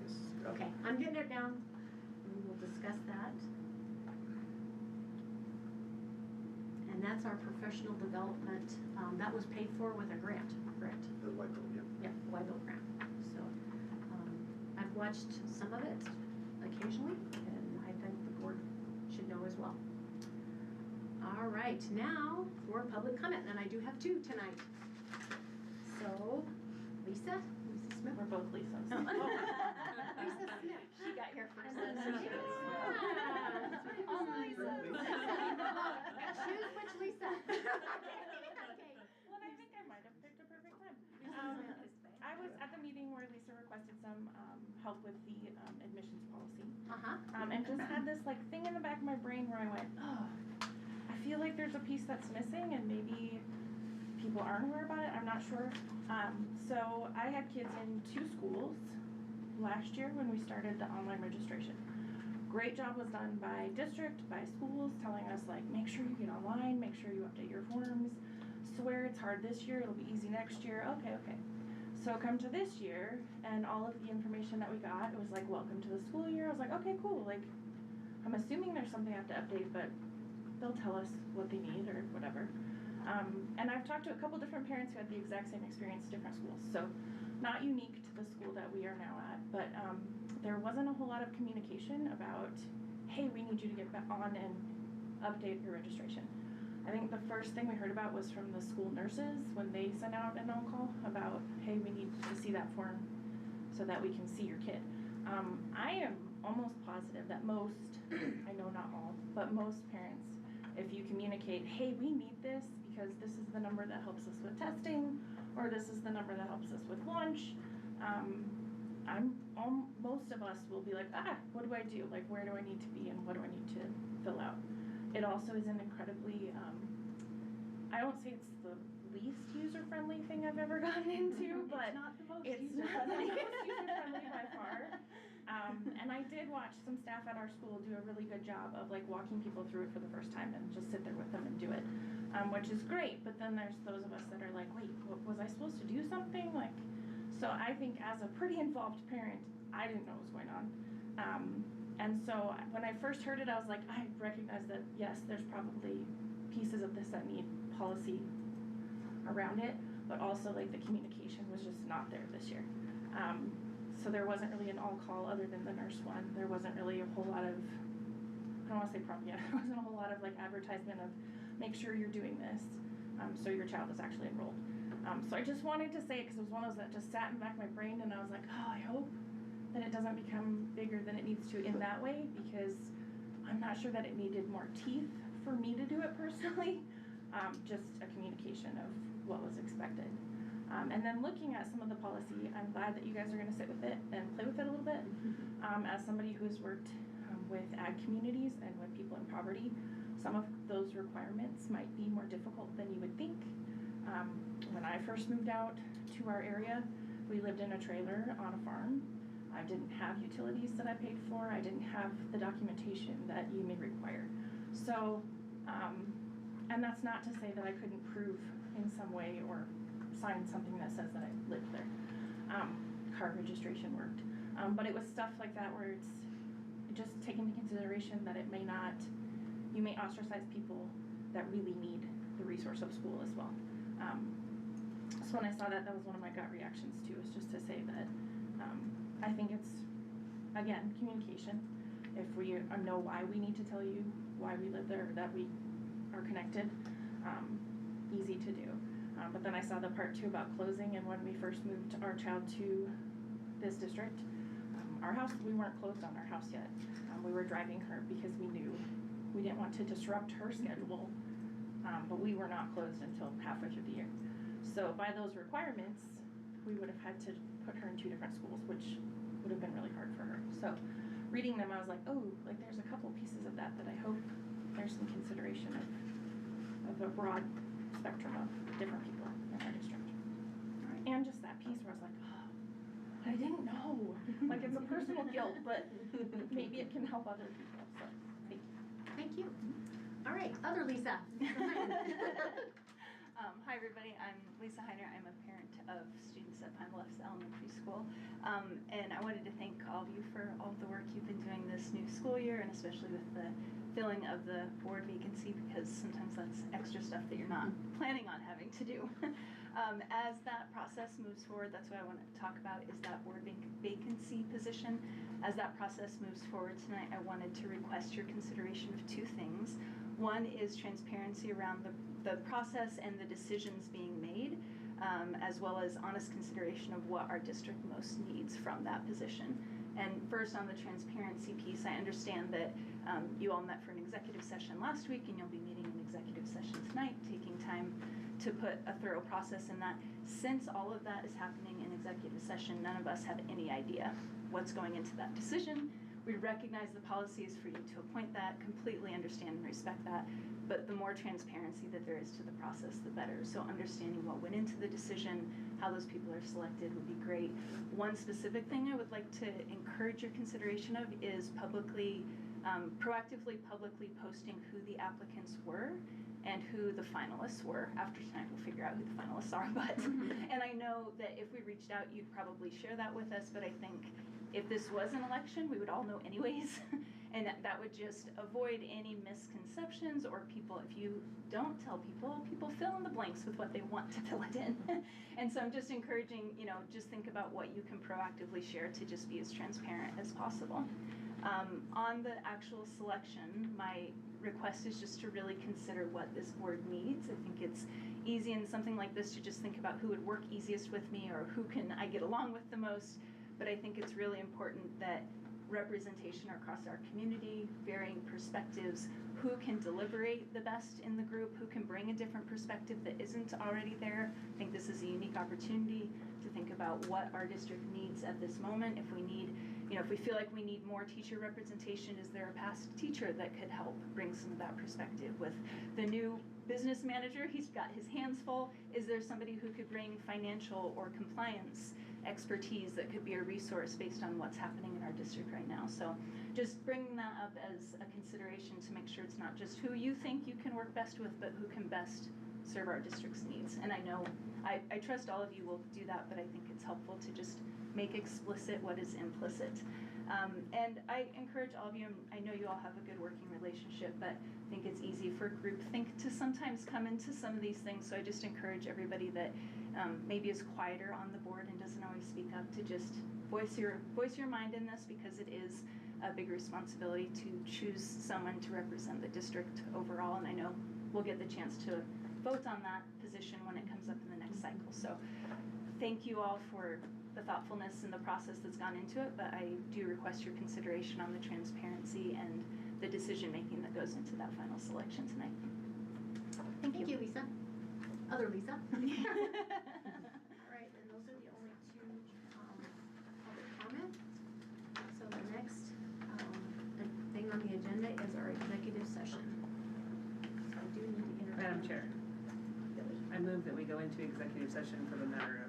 Yes. Okay, I'm getting it down. We will discuss that. And that's our professional development, that was paid for with a grant, correct? The white bill, yeah. Yeah, Wyville grant. So, I've watched some of it occasionally, and I think the board should know as well. All right, now for public comment, and I do have two tonight. So, Lisa Smith. We're both Lisas. Oh. Lisa Smith, she got here first. All Lisas. Choose which Lisa. Okay. Well, I think I might have picked a perfect time. I was at the meeting where Lisa requested some help with the admissions policy. And just had this like thing in the back of my brain where I went, oh, I feel like there's a piece that's missing and maybe people aren't aware about it. I'm not sure. So I had kids in 2 schools last year when we started the online registration. Great job was done by district, by schools, telling us like, make sure you get online, make sure you update your forms. Swear it's hard this year, it'll be easy next year. Okay. So come to this year, and all of the information that we got, it was like, welcome to the school year. I was like, okay, cool. Like, I'm assuming there's something I have to update, but they'll tell us what they need or whatever. And I've talked to a couple different parents who had the exact same experience at different schools. So not unique to the school that we are now at, but there wasn't a whole lot of communication about, hey, we need you to get back on and update your registration. I think the first thing we heard about was from the school nurses when they sent out an on-call about, hey, we need to see that form so that we can see your kid. I am almost positive that most, I know not all, but most parents, if you communicate, hey, we need this because this is the number that helps us with testing, or this is the number that helps us with lunch, most of us will be like, what do I do? Like, where do I need to be and what do I need to fill out? It also is an incredibly, I don't say it's the least user-friendly thing I've ever gotten into, but It's not the most it's user-friendly. not the most user-friendly by far. And I did watch some staff at our school do a really good job of like walking people through it for the first time and just sit there with them and do it, which is great. But then there's those of us that are like, wait, was I supposed to do something? Like, so I think as a pretty involved parent, I didn't know what was going on. And so when I first heard it, I was like, I recognize that yes, there's probably pieces of this that need policy around it, but also like the communication was just not there this year. So there wasn't really an all-call other than the nurse one. There wasn't really a whole lot of, I don't want to say propaganda, there wasn't a whole lot of like advertisement of make sure you're doing this so your child is actually enrolled. So I just wanted to say it because it was one of those that just sat in the back of my brain, and I was like, oh, I hope that it doesn't become bigger than it needs to in that way, because I'm not sure that it needed more teeth for me to do it personally. Just a communication of what was expected. And then looking at some of the policy, I'm glad that you guys are going to sit with it and play with it a little bit. As somebody who's worked with ag communities and with people in poverty, some of those requirements might be more difficult than you would think. When I first moved out to our area, we lived in a trailer on a farm. I didn't have utilities that I paid for. I didn't have the documentation that you may require. So, and that's not to say that I couldn't prove in some way or sign something that says that I lived there. Car registration worked. But it was stuff like that where it's just taking into consideration that it may not, you may ostracize people that really need the resource of school as well. So when I saw that, that was one of my gut reactions too, is just to say that I think it's, again, communication. If we know why we need to tell you why we live there, that we are connected, easy to do. But then I saw the part too about closing, and when we first moved our child to this district, our house, we weren't closed on our house yet. We were driving her because we knew we didn't want to disrupt her schedule, but we were not closed until halfway through the year. So by those requirements, we would have had to put her in 2 different schools, which would have been really hard for her. So reading them, I was like, oh, like there's a couple pieces of that I hope there's some consideration of a broad spectrum of different people in our district. And just that piece where I was like, oh, I didn't know. Like it's a personal guilt, but maybe it can help other people. So thank you. Thank you. All right, other Lisa. Hi everybody, I'm Lisa Heiner. I'm a parent of students at Pine Bluffs Elementary School. And I wanted to thank all of you for all of the work you've been doing this new school year, and especially with the filling of the board vacancy, because sometimes that's extra stuff that you're not planning on having to do. As that process moves forward, that's what I want to talk about, is that board vacancy position. As that process moves forward tonight, I wanted to request your consideration of 2 things. One is transparency around the process and the decisions being made, as well as honest consideration of what our district most needs from that position. And first, on the transparency piece, I understand that you all met for an executive session last week, and you'll be meeting an executive session tonight, taking time to put a thorough process in that. Since all of that is happening in executive session, none of us have any idea what's going into that decision. We recognize the policy is for you to appoint that, completely understand and respect that, but the more transparency that there is to the process, the better. So understanding what went into the decision, how those people are selected would be great. One specific thing I would like to encourage your consideration of is proactively publicly posting who the applicants were and who the finalists were. After tonight, we'll figure out who the finalists are, but, and I know that if we reached out, you'd probably share that with us, but I think if this was an election, we would all know anyways, and that would just avoid any misconceptions, or people, if you don't tell people, people fill in the blanks with what they want to fill it in. And so I'm just encouraging, just think about what you can proactively share to just be as transparent as possible. On the actual selection, my request is just to really consider what this board needs. I think it's easy in something like this to just think about who would work easiest with me, or who can I get along with the most. But I think it's really important that representation across our community, varying perspectives, who can deliberate the best in the group, who can bring a different perspective that isn't already there. I think this is a unique opportunity to think about what our district needs at this moment. If we need, if we feel like we need more teacher representation, is there a past teacher that could help bring some of that perspective? With the new business manager, he's got his hands full. Is there somebody who could bring financial or compliance expertise that could be a resource based on what's happening in our district right now? So just bringing that up as a consideration to make sure it's not just who you think you can work best with, but who can best serve our district's needs. And I know, I trust all of you will do that, but I think it's helpful to just make explicit what is implicit. And I encourage all of you, and I know you all have a good working relationship, but I think it's easy for groupthink to sometimes come into some of these things. So I just encourage everybody that maybe is quieter on the board and doesn't always speak up to just voice your mind in this, because it is a big responsibility to choose someone to represent the district overall. And I know we'll get the chance to vote on that position when it comes up in the next cycle. So thank you all for the thoughtfulness and the process that's gone into it, but I do request your consideration on the transparency and the decision making that goes into that final selection tonight. Thank you, Lisa. Other Lisa. All right, and those are the only two public comments. So the next thing on the agenda is our executive session. So I do need to introduce. Madam Chair, I move that we go into executive session for the matter